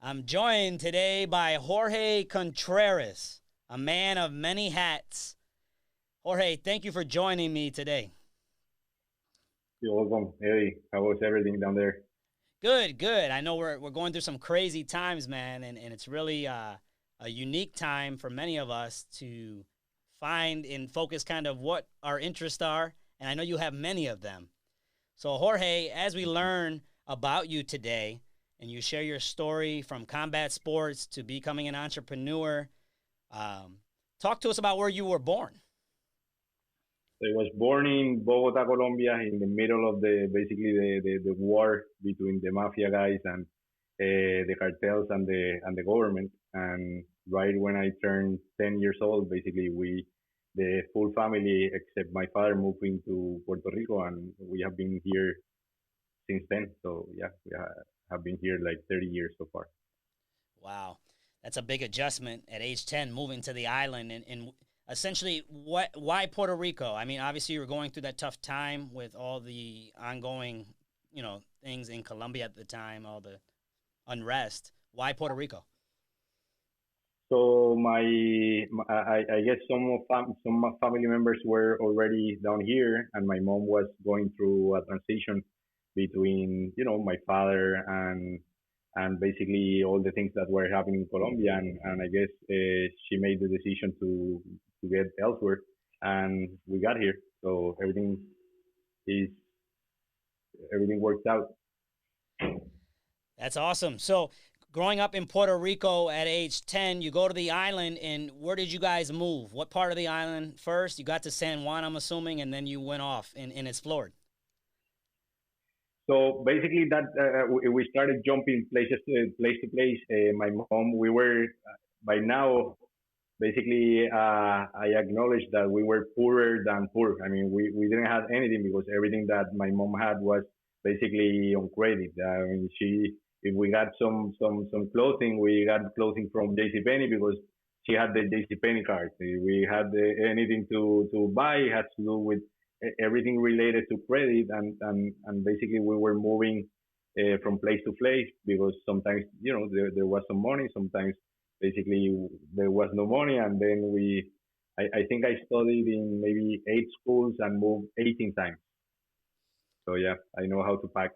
I'm joined today by Jorge Contreras, a man of many hats. Jorge, thank you for joining me today. You're welcome. Hey, how was everything down there? Good, good. I know we're going through some crazy times, man, and it's really a unique time for many of us to find and focus kind of what our interests are. And I know you have many of them. So, Jorge, as we learn about you today and you share your story from combat sports to becoming an entrepreneur, um, talk to us about where you were born. So I was born in Bogota, Colombia, in the middle of the war between the mafia guys and the cartels and the government. And right when I turned 10 years old, basically the full family except my father moved into Puerto Rico, and we have been here since then. So yeah, have been here like 30 years so far. Wow. That's a big adjustment at age 10, moving to the island. And essentially, why Puerto Rico? I mean, obviously, you were going through that tough time with all the ongoing, things in Colombia at the time, all the unrest. Why Puerto Rico? So I guess some of my family members were already down here, and my mom was going through a transition between my father and basically all the things that were happening in Colombia, and I guess she made the decision to get elsewhere, and we got here. So is everything worked out. That's awesome. So, growing up in Puerto Rico at age 10, you go to the island, and where did you guys move? What part of the island first? You got to San Juan, I'm assuming, and then you went off and explored. So basically, that we started jumping place to place. My mom, we were by now basically I acknowledged that we were poorer than poor. I mean, we didn't have anything because everything that my mom had was basically on credit. I mean, she if we got some clothing, we got clothing from JCPenney because she had the JCPenney card. We had anything to buy, it had to do with everything related to credit, and basically we were moving from place to place because sometimes there was some money, sometimes basically there was no money, and then I think I studied in maybe 8 schools and moved 18 times. So yeah, I know how to pack.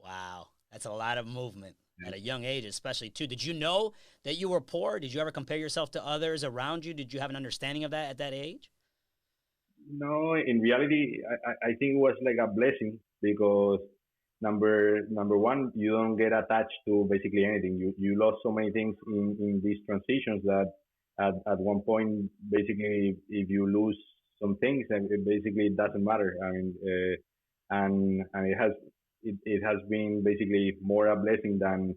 Wow. That's a lot of movement Yeah. at a young age, especially too. Did you know that you were poor? Did you ever compare yourself to others around you? Did you have an understanding of that at that age? No, in reality, I think it was like a blessing because number one, you don't get attached to basically anything. You lost so many things in these transitions that at one point, basically, if you lose some things, then it basically it doesn't matter. I mean, and it has been basically more a blessing than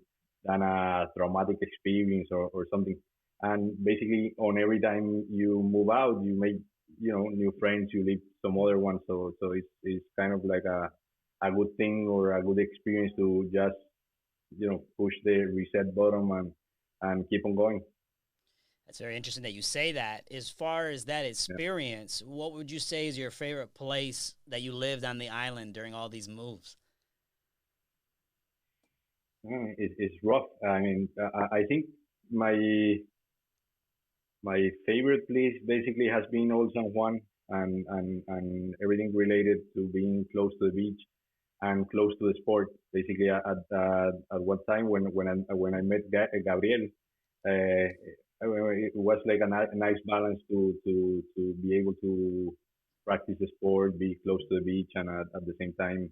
a traumatic experience or something. And basically, on every time you move out, you make new friends, you leave some other ones. So it's kind of like a good thing or a good experience to just push the reset button and keep on going. That's very interesting that you say that. As far as that Yeah. experience, what would you say is your favorite place that you lived on the island during all these moves? It's rough. I mean, I think my my favorite place basically has been Old San Juan and everything related to being close to the beach and close to the sport. Basically, at what time when I met Gabriel, uh, it was like a nice balance to be able to practice the sport, be close to the beach, and at the same time,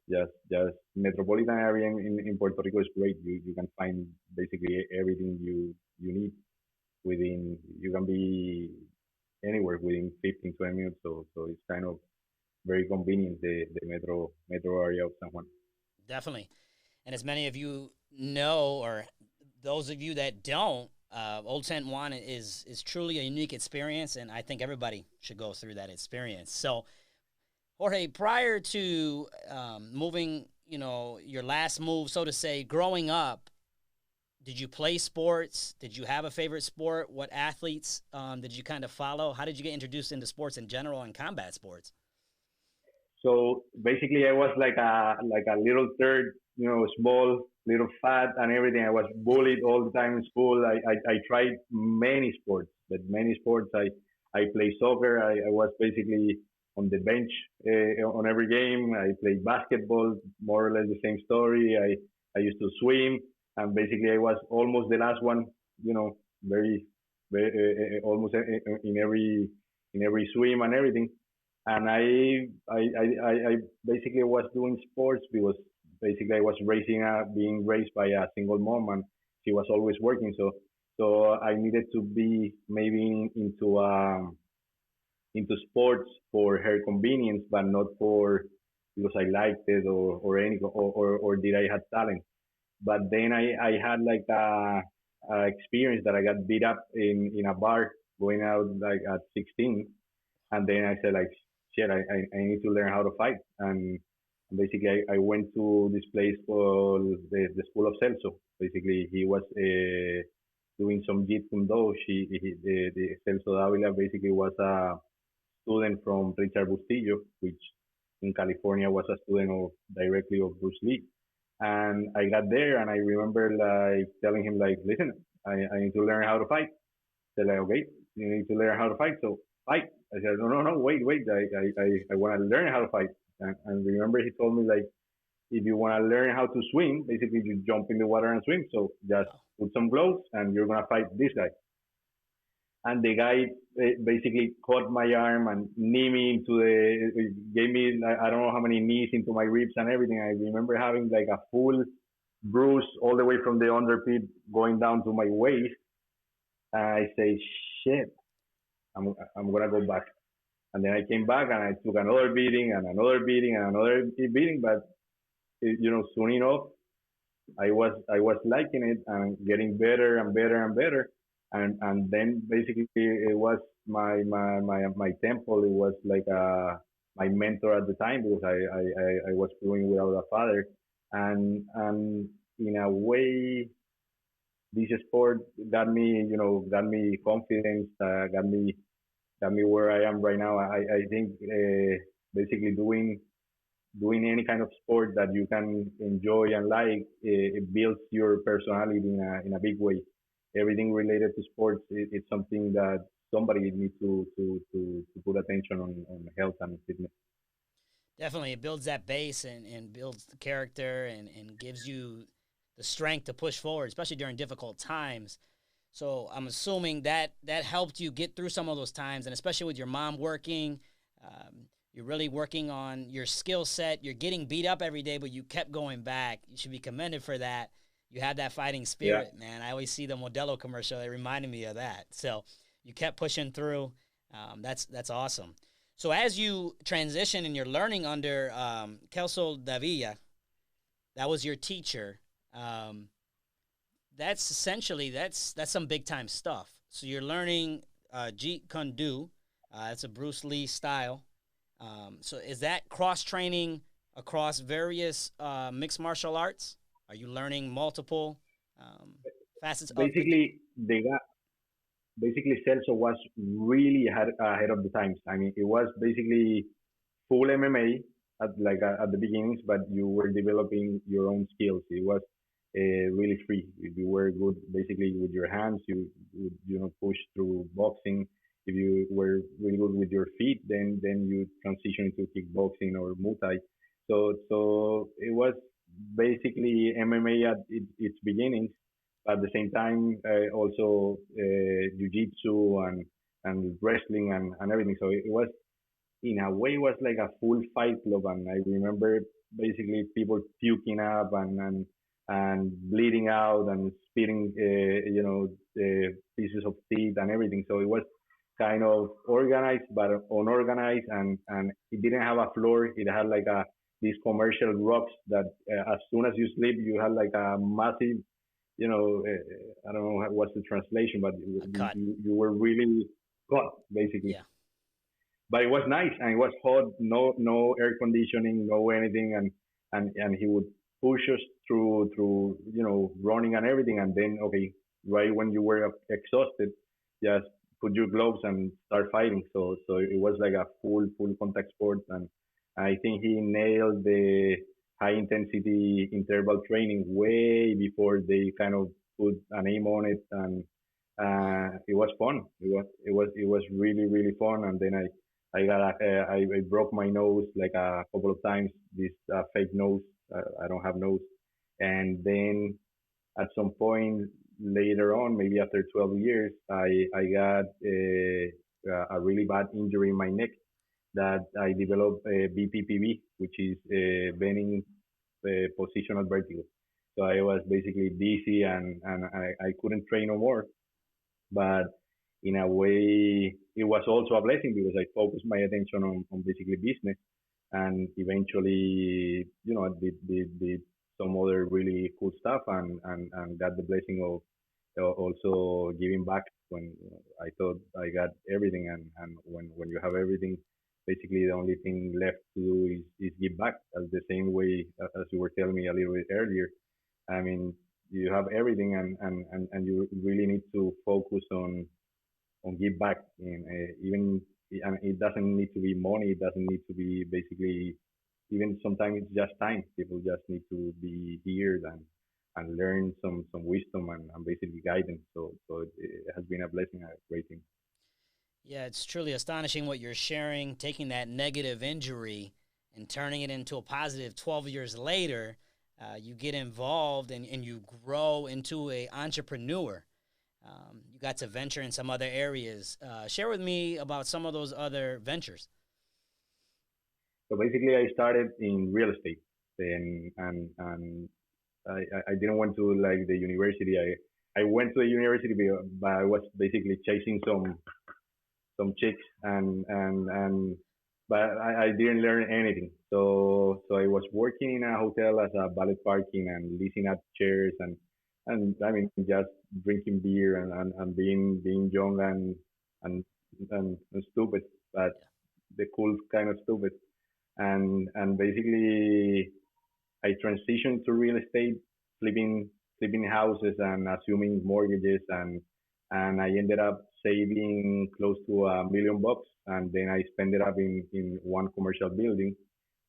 just metropolitan area in Puerto Rico is great. You can find basically everything you need within. You can be anywhere within 15-20 minutes. So it's kind of very convenient the metro area of San Juan. Definitely. And as many of you know, or those of you that don't, Old San Juan is truly a unique experience, and I think everybody should go through that experience. So, Jorge, prior to moving, your last move, so to say, growing up, did you play sports? Did you have a favorite sport? What athletes did you kind of follow? How did you get introduced into sports in general and combat sports? So basically, I was like a little third, small, little fat, and everything. I was bullied all the time in school. I tried many sports, but many sports. I played soccer. I was basically on the bench on every game. I played basketball, more or less the same story. I used to swim, and basically I was almost the last one. Very, very almost in every swim and everything. And I basically was doing sports because basically I was being raised by a single mom, and she was always working. So I needed to be maybe into sports for her convenience, but not for because I liked it or did I had talent. But then I had like a experience that I got beat up in a bar going out like at 16, and then I said like, shit, I need to learn how to fight. And basically I went to this place called the School of Celso. Basically he was doing some Jeet Kune Do. The Celso Davila basically was a student from Richard Bustillo, which in California was a student of directly of Bruce Lee. And I got there and I remember like telling him like, listen, I need to learn how to fight. They're like, okay, you need to learn how to fight, so fight. I said, no, no, no, wait, I want to learn how to fight. And remember, he told me like, if you want to learn how to swim, basically you jump in the water and swim. So just put some gloves and you're gonna fight this guy. And the guy basically caught my arm and knee me into gave me I don't know how many knees into my ribs and everything. I remember having like a full bruise all the way from the underpit going down to my waist. And I say, shit, I'm gonna go back. And then I came back and I took another beating and another beating and another beating. But soon enough, I was liking it and getting better and better and better. And then basically it was my temple. It was like my mentor at the time because I was growing without a father. And in a way, this sport got me confidence, got me where I am right now. I think basically doing any kind of sport that you can enjoy and like, it builds your personality in a big way. Everything related to sports, it's something that somebody needs to put attention on health and fitness. Definitely, it builds that base and builds the character and gives you the strength to push forward, especially during difficult times. So I'm assuming that that helped you get through some of those times, and especially with your mom working, you're really working on your skill set. You're getting beat up every day, but you kept going back. You should be commended for that. You had that fighting Yeah. spirit, man. I always see the Modelo commercial. It reminded me of that. So you kept pushing through. That's awesome. So as you transition and you're learning under Kelso Davilla, that was your teacher. Um, that's essentially that's some big time stuff. So you're learning Jeet Kune Do. It's a Bruce Lee style. So is that cross training across various mixed martial arts? Are you learning multiple um, facets of the? Basically, Celso was really ahead of the times. I mean, it was basically full MMA at the beginnings, but you were developing your own skills. It was really free. You were good basically with your hands. You would push through boxing. If you were really good with your feet, then you transition into kickboxing or Muay Thai. So it was basically MMA at its beginnings. At the same time, also jiu-jitsu and wrestling and everything. So it was in a way was like a full fight club, and I remember basically people puking up and bleeding out and spitting pieces of teeth and everything. So it was kind of organized but unorganized, and it didn't have a floor. It had like a these commercial rocks that as soon as you sleep you had like a massive, I don't know what's the translation, but A cut? you were really caught basically. Yeah, But it was nice and it was hot, no air conditioning, no anything, and he would push us through running and everything, and then okay, right when you were exhausted, just put your gloves and start fighting. So it was like a full contact sport, I think he nailed the high intensity interval training way before they kind of put a name on it, and it was fun. It was really really fun. And then I broke my nose like a couple of times. This fake nose. I don't have nose. And then at some point later on, maybe after 12 years, I got a really bad injury in my neck that I developed BPPV, which is bending positional vertigo. So I was basically dizzy, and I couldn't train no more. But in a way, it was also a blessing because I focused my attention on basically business, and eventually, did some other really cool stuff, and got the blessing of also giving back when I thought I got everything, and when you have everything, basically the only thing left to do is give back. As the same way as you were telling me a little bit earlier. I mean, you have everything, and you really need to focus on give back, and even and it doesn't need to be money. It doesn't need to be basically even sometimes it's just time. People just need to be here and learn some wisdom and basically guidance. So it has been a blessing, a great thing. Yeah, it's truly astonishing what you're sharing, taking that negative injury and turning it into a positive 12 years later. You get involved and you grow into a entrepreneur. You got to venture in some other areas. Share with me about some of those other ventures. So basically, I started in real estate, and I didn't went to like the university. I went to the university, but I was basically chasing some chicks, and but I didn't learn anything. So I was working in a hotel as a valet parking and leasing out chairs, and I mean just drinking beer and being young and and stupid, but Yeah. the cool kind of stupid. And basically I transitioned to real estate, flipping houses and assuming mortgages, and I ended up saving close to $1 million, and then I spent it up in one commercial building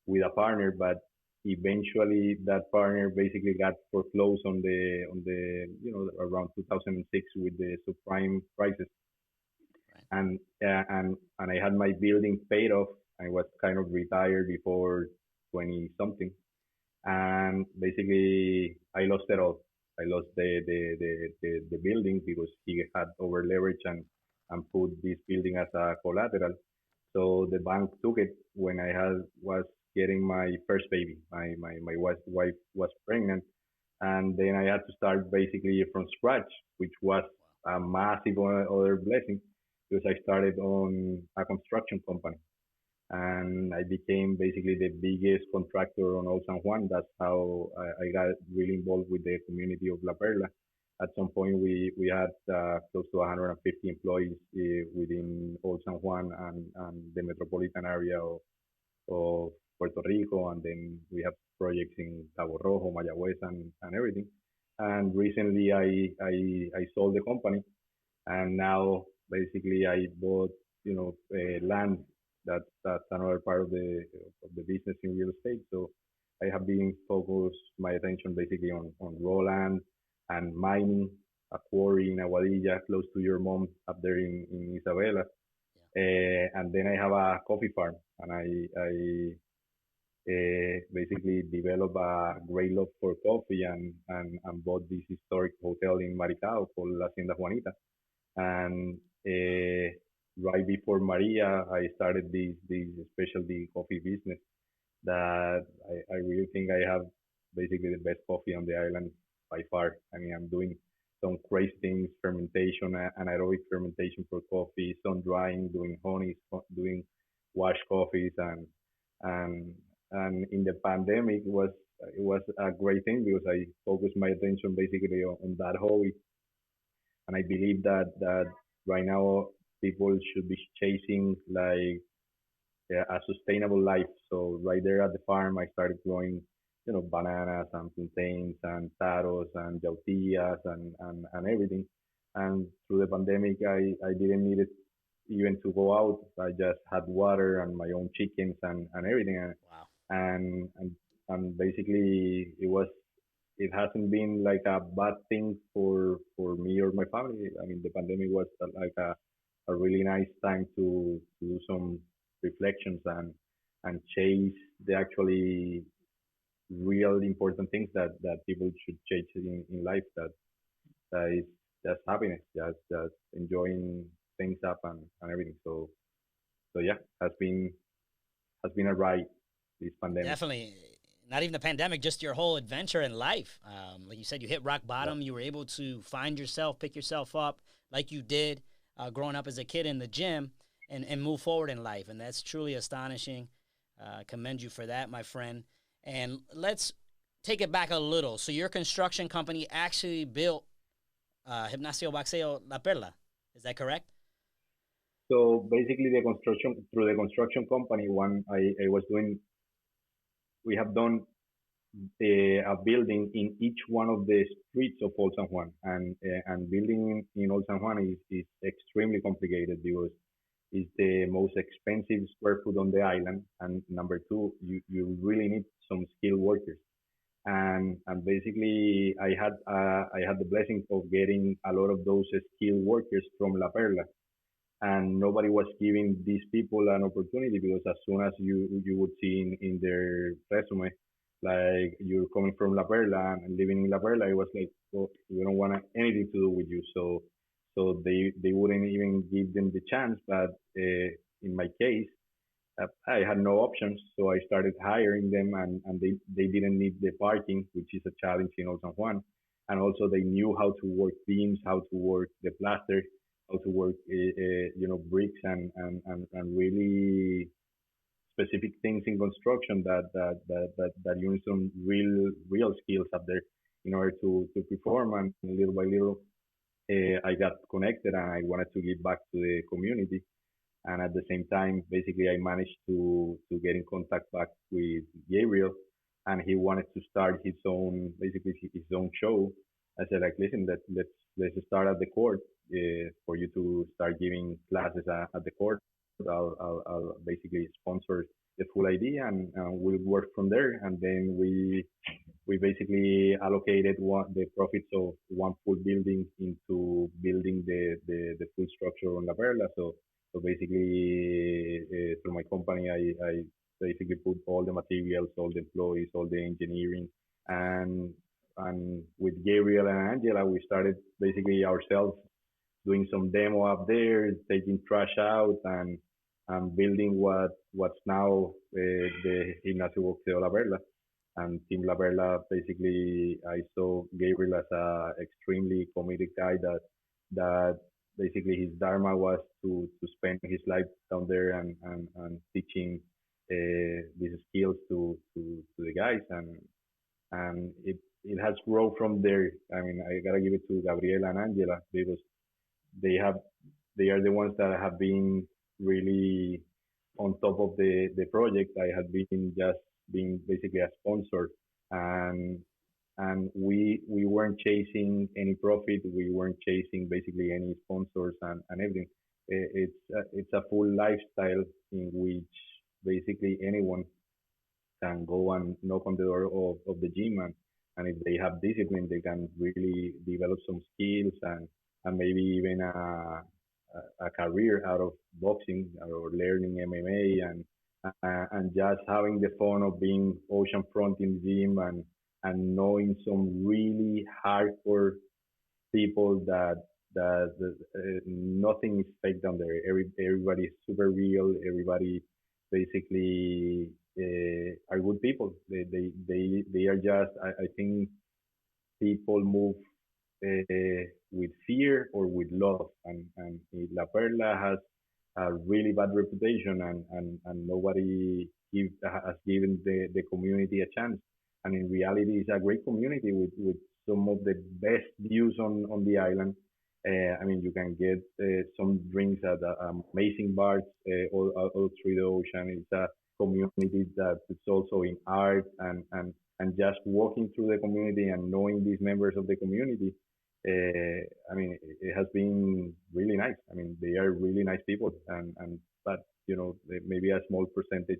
with a partner, but eventually that partner basically got foreclosed on the around 2006 with the subprime crisis, Right. and I had my building paid off. I was kind of retired before 20 something, and basically I lost it all. I lost the building because he had over leverage and put this building as a collateral. So the bank took it when I was getting my first baby. My wife was pregnant, and then I had to start basically from scratch, which was a massive other blessing because I started on a construction company, and I became basically the biggest contractor on Old San Juan. That's how I got really involved with the community of La Perla. At some point, we had close to 150 employees within Old San Juan and the metropolitan area of Puerto Rico, and then we have projects in Cabo Rojo, Mayagüez, and everything. And recently, I sold the company, and now basically I bought land. That's another part of the business in real estate. So I have been focused my attention basically on raw land and mining, a quarry in Aguadilla, close to your mom up there in Isabela. And then I have a coffee farm, and I basically developed a great love for coffee, and bought this historic hotel in Maricao called La Hacienda Juanita. And right before Maria, I started this specialty coffee business that I really think I have basically the best coffee on the island by far. I mean, I'm doing some crazy things, fermentation, anaerobic fermentation for coffee, sun drying, doing honeys, doing wash coffees, and and in the pandemic it was a great thing because I focused my attention basically on that hobby, and I believe that right now people should be chasing like a sustainable life. So right there at the farm, I started growing, bananas and plantains and taros and yautillas and everything. And through the pandemic, I didn't need it. even to go out. I just had water and my own chickens and everything, Wow. and and and basically it hasn't been like a bad thing for me or my family. I mean, the pandemic was like a really nice time to do some reflections and chase the actually real important things that people should chase in life. That is just happiness, just enjoying things up and everything. So yeah, has been a ride this pandemic. Definitely. Not even the pandemic, just your whole adventure in life. Like you said, you hit rock Yeah. bottom. You were able to find yourself, pick yourself up, like you did growing up as a kid in the gym, and move forward in life. And that's truly astonishing. Commend you for that, my friend. And let's take it back a little. So your construction company actually built Gimnasio Boxeo La Perla. Is that correct? So basically, the construction through the construction company, I was doing. We have done a building in each one of the streets of Old San Juan, and building in Old San Juan is extremely complicated because it's the most expensive square foot on the island, and number two, you really need some skilled workers. And basically, I had the blessing of getting a lot of those skilled workers from La Perla, and nobody was giving these people an opportunity because as soon as you would see in their resume, like you're coming from La Perla and living in La Perla, it was like, well, we don't want anything to do with you. So they wouldn't even give them the chance. But in my case, I had no options, so I started hiring them, and they didn't need the parking, which is a challenge in Old San Juan. And also, they knew how to work beams, how to work the plaster, how to work, bricks, and really specific things in construction that you need some real skills up there in order to perform. And little by little, I got connected, and I wanted to give back to the community, and at the same time, basically, I managed to get in contact back with Gabriel, and he wanted to start his own, basically his own show. I said, like, listen, let's start at the court for you to start giving classes at the court. I'll basically sponsor the full idea, and we'll work from there. And then we basically allocated the profits of one full building into building the full structure on La Perla. So basically, through my company, I basically put all the materials, all the employees, all the engineering, and and with Gabriel and Angela, we started basically ourselves doing some demo up there, taking trash out, and building what's now the Gimnasio Boxeo La Perla. And Team La Perla, basically, I saw Gabriel as a extremely committed guy that basically his dharma was to spend his life down there and teaching these skills to the guys, and it has grown from there. I mean, I gotta give it to Gabriela and Angela because they have they are the ones that have been really on top of the project. I had been just being basically a sponsor, and we weren't chasing any profit. We weren't chasing basically any sponsors and everything. It's a full lifestyle in which basically anyone can go and knock on the door of the gym, and if they have discipline, they can really develop some skills and maybe even a career out of boxing or learning MMA and just having the fun of being oceanfront in the gym and knowing some really hardcore people that nothing is fake down there. Everybody is super real. Everybody basically are good people. They are just. I think people move with fear or with love, and La Perla has a really bad reputation, and nobody has given the community a chance. And in reality, it's a great community with some of the best views on the island. I mean, you can get some drinks at amazing bars all through the ocean. It's a community that it's also in art and just walking through the community and knowing these members of the community. I mean, it has been really nice. I mean, they are really nice people, and but maybe a small percentage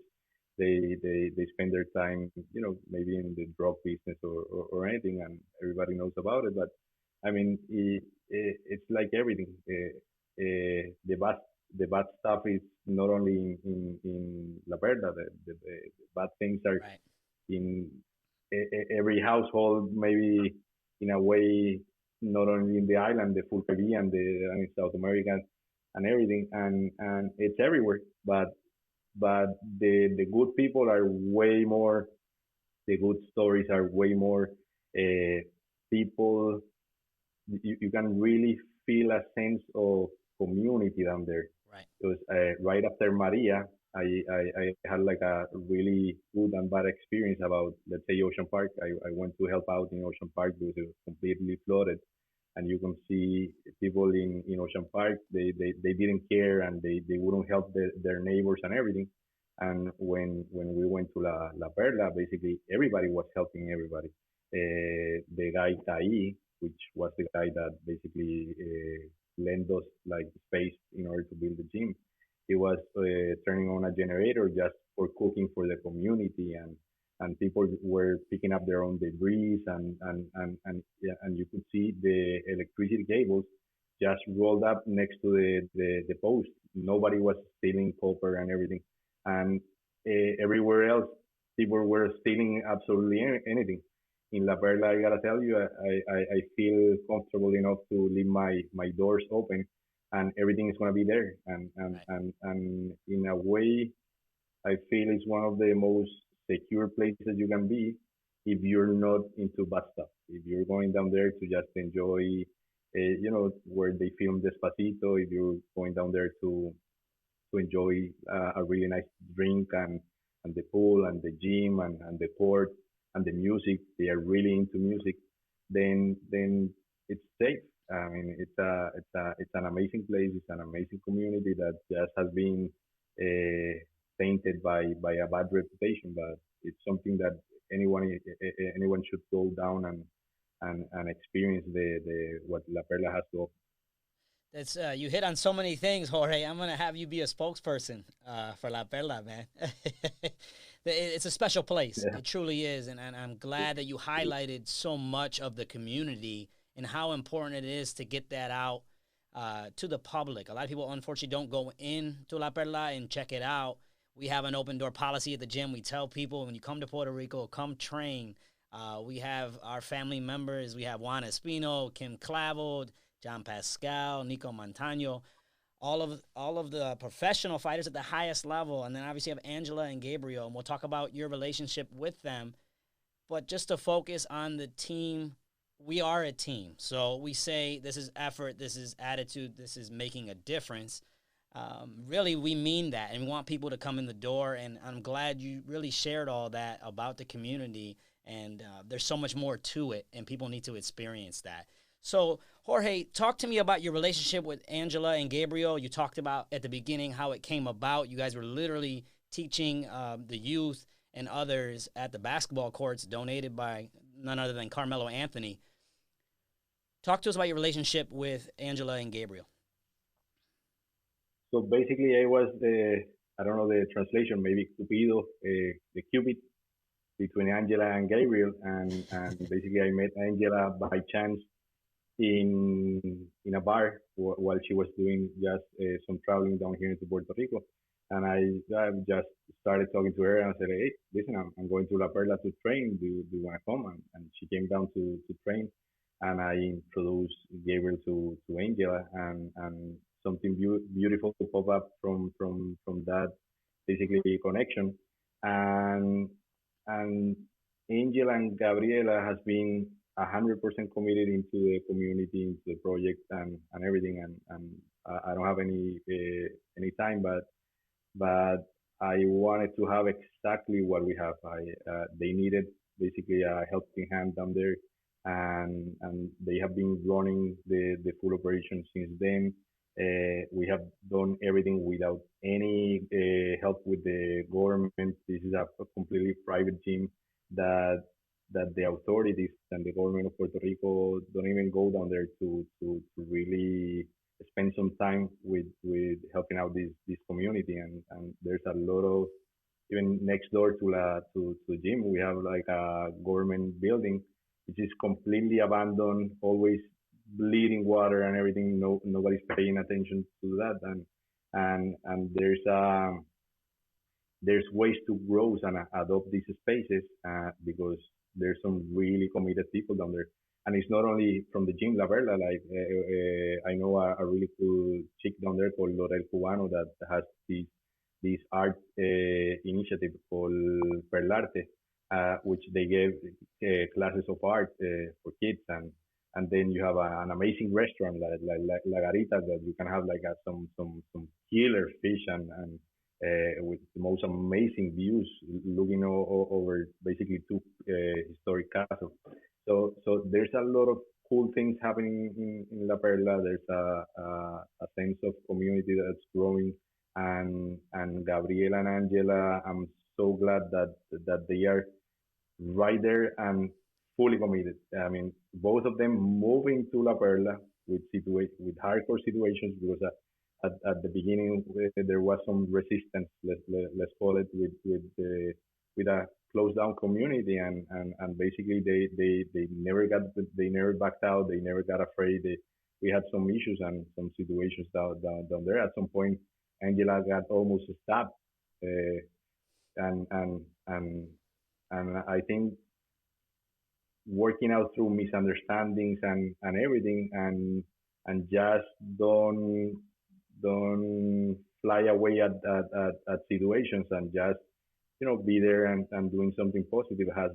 they spend their time, maybe in the drug business or anything, and everybody knows about it. But I mean, it's like everything. The bad stuff is not only in La Perla. The bad things are Right. in every household, maybe in a way, not only in the island, the full Caribbean, I mean, South America, and everything, and it's everywhere. But the good people are way more. The good stories are way more. Uh, People, you can really feel a sense of community down there. Right. Because right after Maria, I had like a really good and bad experience about, let's say, Ocean Park. I went to help out in Ocean Park because it was completely flooded. And you can see people in Ocean Park, they didn't care, and they wouldn't help their neighbors and everything. And when we went to La Perla, basically everybody was helping everybody. The guy Tai, which was the guy that basically lent us like space in order to build the gym, he was turning on a generator just for cooking for the community, and people were picking up their own debris, and yeah, and you could see the electricity cables just rolled up next to the post. Nobody was stealing copper and everything, and everywhere else people were stealing absolutely anything. In La Perla, I gotta tell you, I feel comfortable enough to leave my doors open, and everything is gonna be there. Right. And in a way, I feel it's one of the most secure places you can be if you're not into bad stuff. If you're going down there to just enjoy, where they film Despacito. If you're going down there to enjoy a really nice drink, and the pool and the gym, and the court and the music. They are really into music. Then it's safe. I mean, it's an amazing place. It's an amazing community that just has been tainted by a bad reputation. But it's something that anyone should go down and experience the what La Perla has to offer. That's you hit on so many things, Jorge. I'm gonna have you be a spokesperson for La Perla, man. It's a special place. Yeah. It truly is, and I'm glad that you highlighted so much of the community and how important it is to get that out to the public. A lot of people, unfortunately, don't go in to La Perla and check it out. We have an open door policy at the gym. We tell people when you come to Puerto Rico, come train. We have our family members. We have Juan Espino, Kim Clavel, John Pascal, Nico Montano, all of the professional fighters at the highest level, and then obviously have Angela and Gabriel, and we'll talk about your relationship with them. But just to focus on the team, we are a team. So we say this is effort, this is attitude, this is making a difference. Really, we mean that, and we want people to come in the door. And I'm glad you really shared all that about the community. And there's so much more to it, and people need to experience that. So, Jorge, talk to me about your relationship with Angela and Gabriel. You talked about at the beginning how it came about. You guys were literally teaching the youth and others at the basketball courts donated by none other than Carmelo Anthony. Talk to us about your relationship with Angela and Gabriel. So basically, I was I don't know the translation, maybe Cupido, the Cupid between Angela and Gabriel, and basically I met Angela by chance in a bar while she was doing just some traveling down here into Puerto Rico, and I just started talking to her, and I said, hey, listen, I'm going to La Perla to train. Do you want to come? And she came down to train, and I introduced Gabriel to Angela, and something beautiful to pop up from that basically connection, and and Angel and Gabriela has been 100% committed into the community, into the project, and everything. And I don't have any time, but I wanted to have exactly what we have. They needed basically a helping hand down there, and they have been running the full operation since then. We have done everything without any help with the government. This is a completely private gym that that the authorities and the government of Puerto Rico don't even go down there to really spend some time with helping out this community. And there's a lot of, even next door to gym, we have like a government building which is completely abandoned, always bleeding water and everything. No, nobody's paying attention to that. And there's ways to grow and adopt these spaces because there's some really committed people down there. And it's not only from the gym La Perla. Like I know a really cool chick down there called Lorel Cubano that has this art initiative called Perlarte, which they gave classes of art for kids. And then you have an amazing restaurant like La Garita that you can have like some killer fish and with the most amazing views looking over basically two historic castles. So there's a lot of cool things happening in La Perla. There's a sense of community that's growing, and Gabriela and Angela, I'm so glad that they are right there and fully committed. I mean, both of them moving to La Perla with hardcore situations because at the beginning there was some resistance, let's call it, with a closed down community, and basically they never backed out, they never got afraid. We had some issues and some situations down there. At some point, Angela got almost stabbed, uh, and and and and I think working out through misunderstandings and everything, and just don't fly away at situations, and just be there and doing something positive has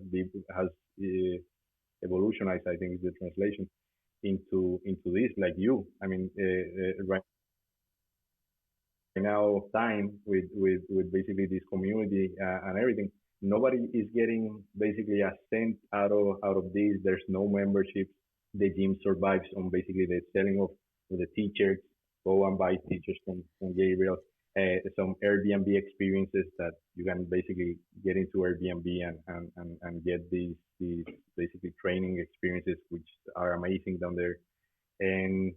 evolutionized, I think is the translation, into this, like you. I mean, right now time with basically this community and everything. Nobody is getting basically a cent out of this. There's no membership. The gym survives on basically the selling of the t-shirts. Go and buy t-shirts from Gabriel. Some Airbnb experiences that you can basically get into Airbnb and get these basically training experiences which are amazing down there. And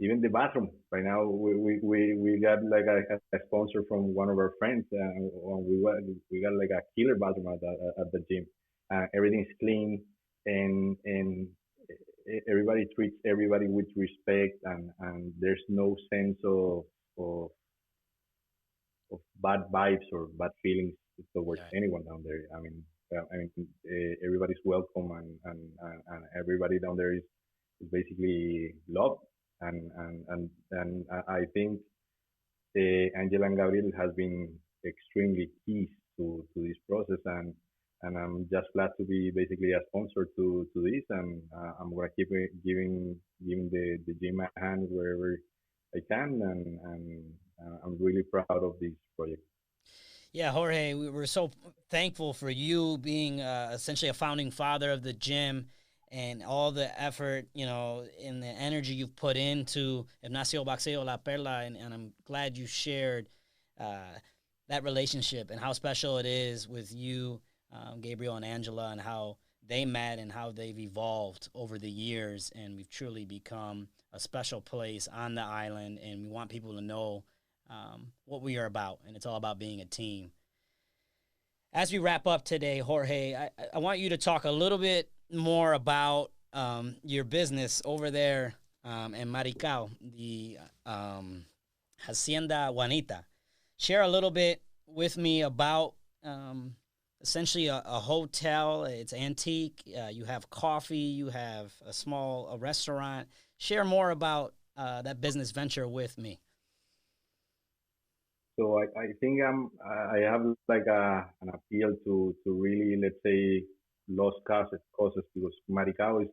even the bathroom. Right now, we got like a sponsor from one of our friends, and we got like a killer bathroom at the gym. Everything's clean, and everybody treats everybody with respect, and there's no sense of bad vibes or bad feelings towards Yeah. anyone down there. I mean, everybody's welcome, and everybody down there is basically loved. And I think Angela and Gabriel has been extremely key to this process, and I'm just glad to be basically a sponsor to this, and I'm gonna keep giving the gym a hand wherever I can, and I'm really proud of this project. Yeah, Jorge, we're so thankful for you being essentially a founding father of the gym and all the effort, and the energy you've put into Ignacio Boxeo La Perla. And I'm glad you shared uh, that relationship and how special it is with you, Gabriel and Angela, and how they met and how they've evolved over the years. And we've truly become a special place on the island. And we want people to know what we are about, and it's all about being a team. As we wrap up today, Jorge, I want you to talk a little bit more about your business over there in Maricao, the Hacienda Juanita. Share a little bit with me about essentially a hotel. It's antique. You have coffee. You have a restaurant. Share more about that business venture with me. So I think I have like an appeal to really, let's say, lost causes, because Maricao is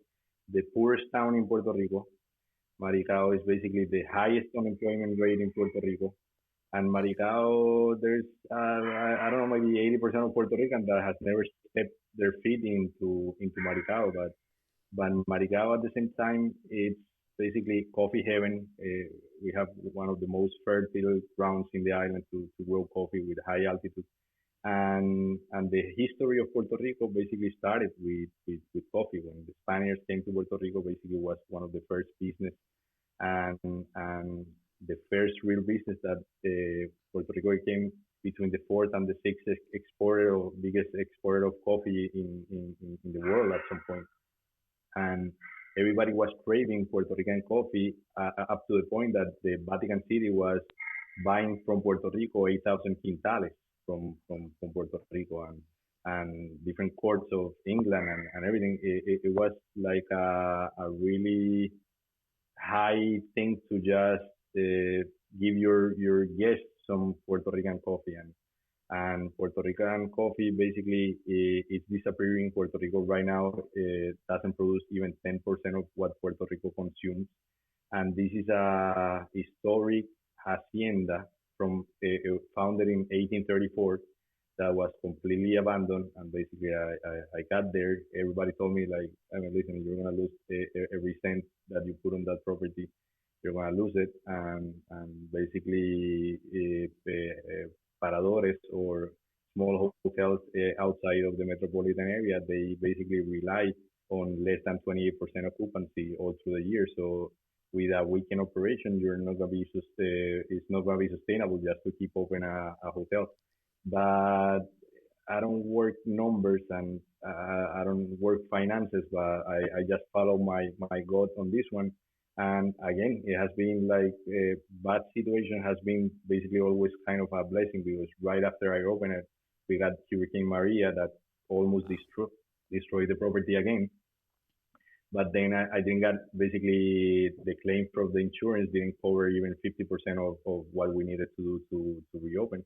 the poorest town in Puerto Rico. Maricao is basically the highest unemployment rate in Puerto Rico. And Maricao, there's I don't know, maybe 80% of Puerto Rican that has never stepped their feet into Maricao. But Maricao at the same time, it's basically coffee heaven. We have one of the most fertile grounds in the island to grow coffee with high altitude. And the history of Puerto Rico basically started with coffee. When the Spaniards came to Puerto Rico, basically was one of the first business and the first real business that Puerto Rico became between the fourth and the sixth exporter or biggest exporter of coffee in the world at some point. And everybody was craving Puerto Rican coffee up to the point that the Vatican City was buying from Puerto Rico 8,000 quintales from Puerto Rico and different courts of England and everything. It was like a really high thing to just give your guests some Puerto Rican coffee and Puerto Rican coffee basically is disappearing. Puerto Rico right now doesn't produce even 10% of what Puerto Rico consumes, and this is a historic hacienda from founded in 1834 that was completely abandoned. And basically, I got there. Everybody told me like, I mean, listen, you're gonna lose every cent that you put on that property. You're gonna lose it, and basically, paradores or small hotels outside of the metropolitan area, they basically rely on less than 28% occupancy all through the year. So with a weekend operation, you're not gonna be it's not gonna be sustainable just to keep open a hotel. But I don't work numbers and I don't work finances, but I just follow my gut on this one. And again, it has been like a bad situation has been basically always kind of a blessing because right after I opened it, we got Hurricane Maria that almost Wow. destroyed the property again. But then I didn't get basically the claim from the insurance didn't cover even 50% of what we needed to do to reopen.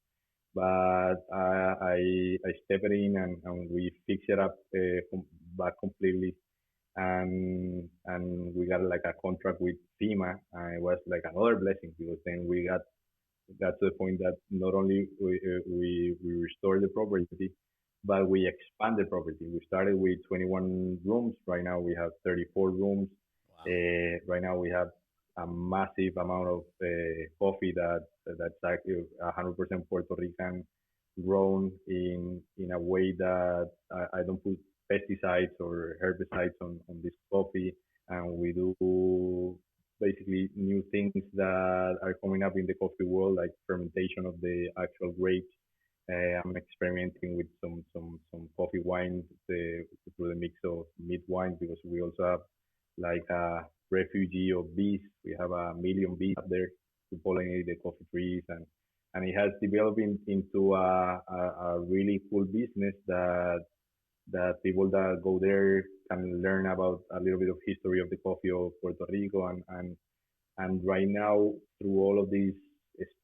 But I stepped in and we fixed it up back completely and we got like a contract with FEMA and it was like another blessing because then we got to the point that not only we restored the property, but we expanded property. We started with 21 rooms. Right now we have 34 rooms. Wow. Right now we have a massive amount of coffee that's actually 100% Puerto Rican, grown in a way that I don't put pesticides or herbicides on this coffee, and we do basically new things that are coming up in the coffee world, like fermentation of the actual grapes. I'm experimenting with some coffee wines through the mix of meat wine because we also have like a refugee of bees. We have a million bees up there to pollinate the coffee trees, and it has developed into a really cool business that people that go there can learn about a little bit of history of the coffee of Puerto Rico and right now through all of this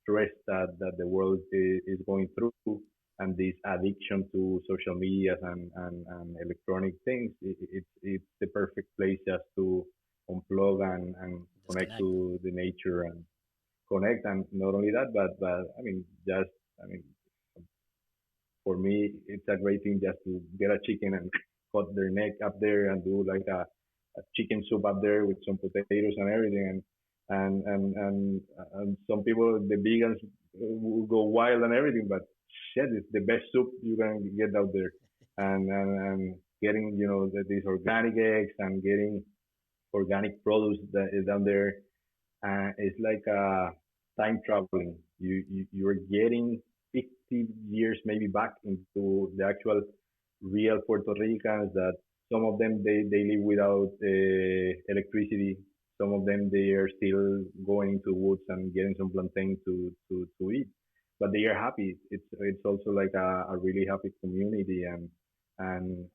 stress that the world is going through and this addiction to social media and electronic things, it's the perfect place just to unplug and connect Disconnect. to the nature and connect. And not only that, but I mean, just I mean, for me, it's a great thing just to get a chicken and cut their neck up there and do like a chicken soup up there with some potatoes and everything. And some people, the vegans, will go wild and everything, but shit, it's the best soup you can get out there. And getting, these organic eggs and getting organic produce that is down there it's like time traveling. You're getting 50 years maybe back into the actual real Puerto Ricans that some of them they live without electricity. Some of them they are still going into the woods and getting some plantain to eat, but they are happy. It's also like a really happy community and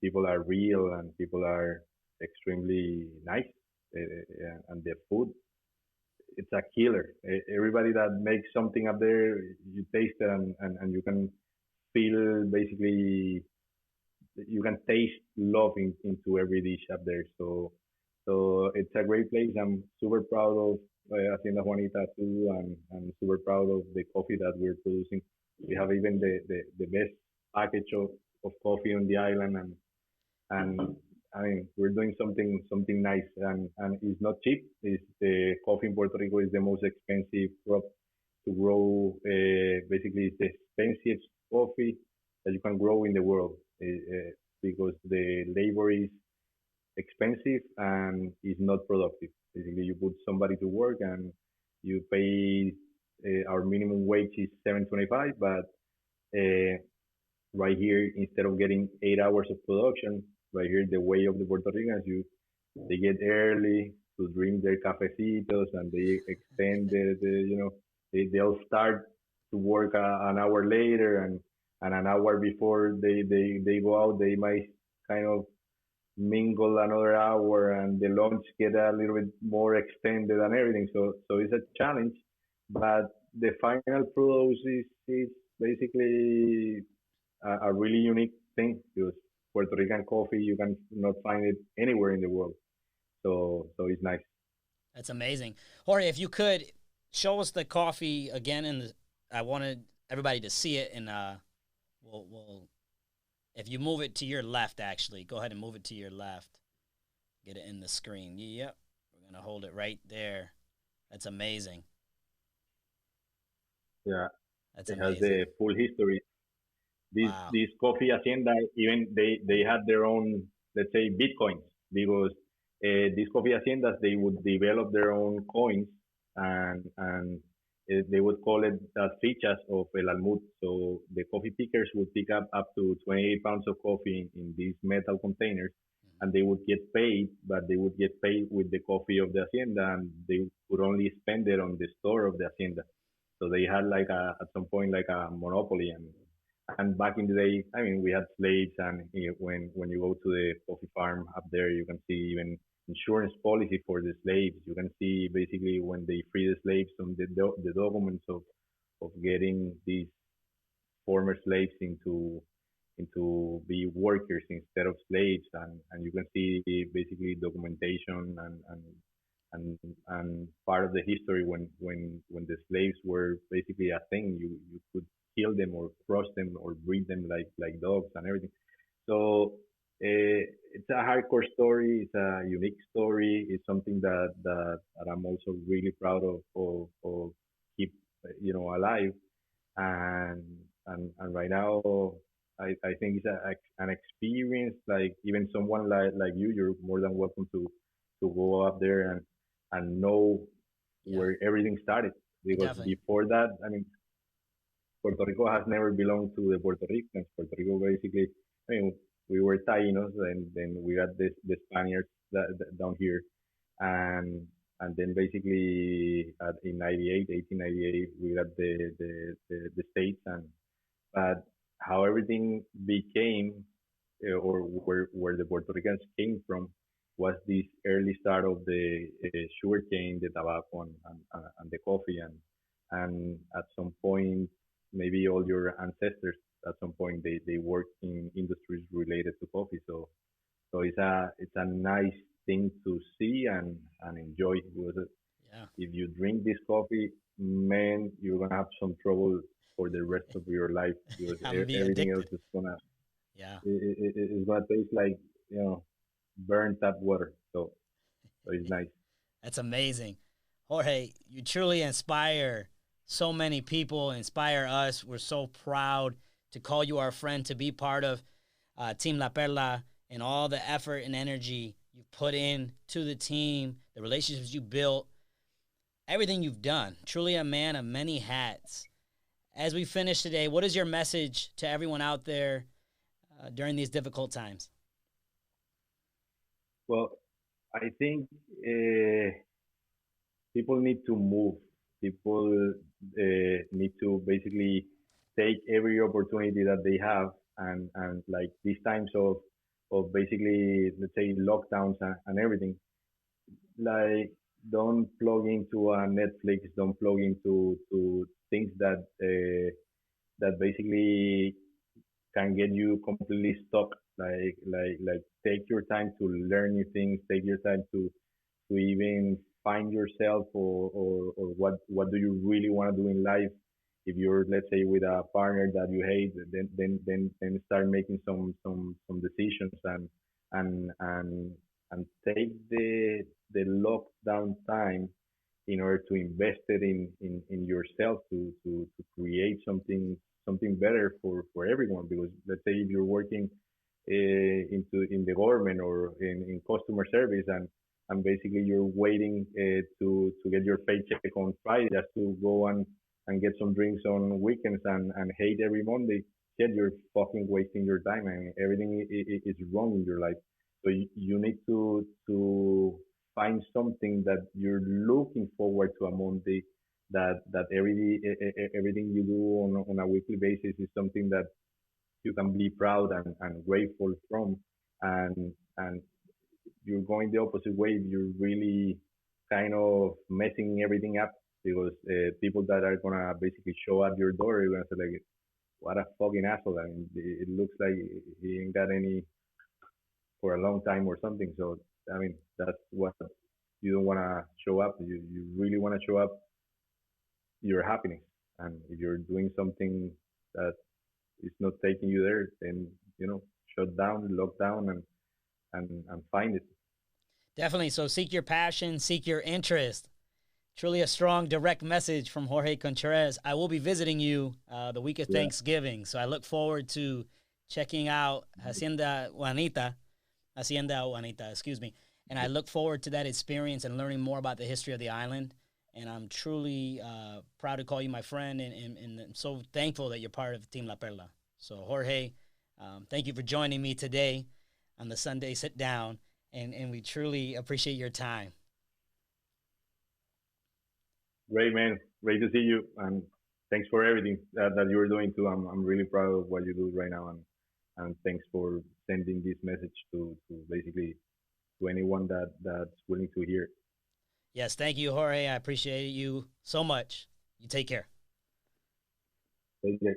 people are real and people are extremely nice and the food it's a killer. Everybody that makes something up there, you taste it and you can feel basically you can taste love into every dish up there. So it's a great place. I'm super proud of Hacienda Juanita too, and super proud of the coffee that we're producing. We have even the best package of coffee on the island, and I mean we're doing something nice and it's not cheap. It's the coffee in Puerto Rico is the most expensive crop to grow. Basically, it's the expensive coffee that you can grow in the world, because the labor is expensive and is not productive. Basically, you put somebody to work and you pay, our minimum wage is 7.25, but uh, right here, instead of getting 8 hours of production, right here the way of the Puerto Ricans, they get early to drink their cafecitos and they extend they'll start to work an hour later, and an hour before they go out they might kind of mingle another hour, and the lunch get a little bit more extended and everything. So it's a challenge, but the final product is basically a really unique thing, because Puerto Rican coffee you can not find it anywhere in the world. So it's nice. That's amazing. Jorge, if you could show us the coffee again, and I wanted everybody to see it, and we'll if you move it to your left, actually, go ahead and move it to your left. Get it in the screen. Yep, we're gonna hold it right there. That's amazing. Yeah, That's it has amazing. the full history. Wow. This coffee hacienda, even they had their own, let's say, bitcoins, because these coffee haciendas they would develop their own coins, and they would call it fichas of el almud. So the coffee pickers would pick up to 28 pounds of coffee in these metal containers, Mhm. and they would get paid, but they would get paid with the coffee of the hacienda, and they could only spend it on the store of the hacienda. So they had like at some point like a monopoly, and back in the day, I mean, we had slaves, and when you go to the coffee farm up there, you can see even insurance policy for the slaves. You can see basically when they free the slaves, on the documents of getting these former slaves into be workers instead of slaves, and you can see basically documentation and and part of the history when the slaves were basically a thing. You could kill them or crush them or breed them like dogs and everything. So it's a hardcore story. It's a unique story. It's something that I'm also really proud of keep alive, and and right now I think it's an experience. Like even someone like you, you're more than welcome to go up there and know Yeah, where everything started, because definitely. before that, I mean, Puerto Rico has never belonged to the Puerto Ricans. Puerto Rico basically, I mean, we were Tainos, and then we got the Spaniards down here, and then basically in 98, 1898, we got the states, and but how everything became, or where the Puerto Ricans came from, was this early start of the sugarcane, the tobacco, and the coffee, and at some point, maybe all your ancestors at some point they worked in industries related to coffee. So it's a nice thing to see and enjoy, because Yeah, if you drink this coffee, man, you're gonna have some trouble for the rest of your life, because I'm gonna be everything else addicted. is gonna Yeah, it's gonna taste like burnt tap water. So it's nice. that's amazing. Jorge, you truly inspire so many people, inspire us. We're so proud to call you our friend, to be part of Team La Perla, and all the effort and energy you've put in to the team, the relationships you built, everything you've done. Truly a man of many hats. As we finish today, what is your message to everyone out there during these difficult times? Well, I think uh, people need to move. People need to basically take every opportunity that they have, and like these times of basically, let's say, lockdowns and everything, like don't plug into a Netflix, don't plug into to things that basically can get you completely stuck. Like take your time to learn new things, take your time to even find yourself, or what do you really want to do in life. If you're, let's say, with a partner that you hate, then start making some decisions, and and take the lockdown time in order to invest it in yourself, to create something something better for everyone. Because let's say if you're working in the government or in customer service, and basically you're waiting to get your paycheck on Friday just to go and get some drinks on weekends and hate every Monday. Yet you're fucking wasting your time and everything is wrong in your life. So you need to find something that you're looking forward to a Monday. That everything you do on a weekly basis is something that you can be proud and grateful from, and you're going the opposite way. You're really kind of messing everything up because people that are gonna basically show up your door, you're gonna say like, "What a fucking asshole!" I mean, it looks like he ain't got any for a long time or something. So I mean, that's what you don't want to show up. You really want to show up your happiness, and if you're doing something that is not taking you there, then shut down, lock down, and find it. Definitely. So seek your passion, seek your interest. Truly a strong, direct message from Jorge Contreras. I will be visiting you the week of Yeah. Thanksgiving, so I look forward to checking out Hacienda Juanita, excuse me. And I look forward to that experience and learning more about the history of the island. And I'm truly proud to call you my friend, and I'm so thankful that you're part of Team La Perla. So, Jorge, thank you for joining me today on the Sunday Sit Down, and we truly appreciate your time. Great, man. Great to see you, and thanks for everything that you're doing too. I'm really proud of what you do right now, and thanks for sending this message to basically to anyone that's willing to hear. Yes, thank you, Jorge. I appreciate you so much. You take care. Take care.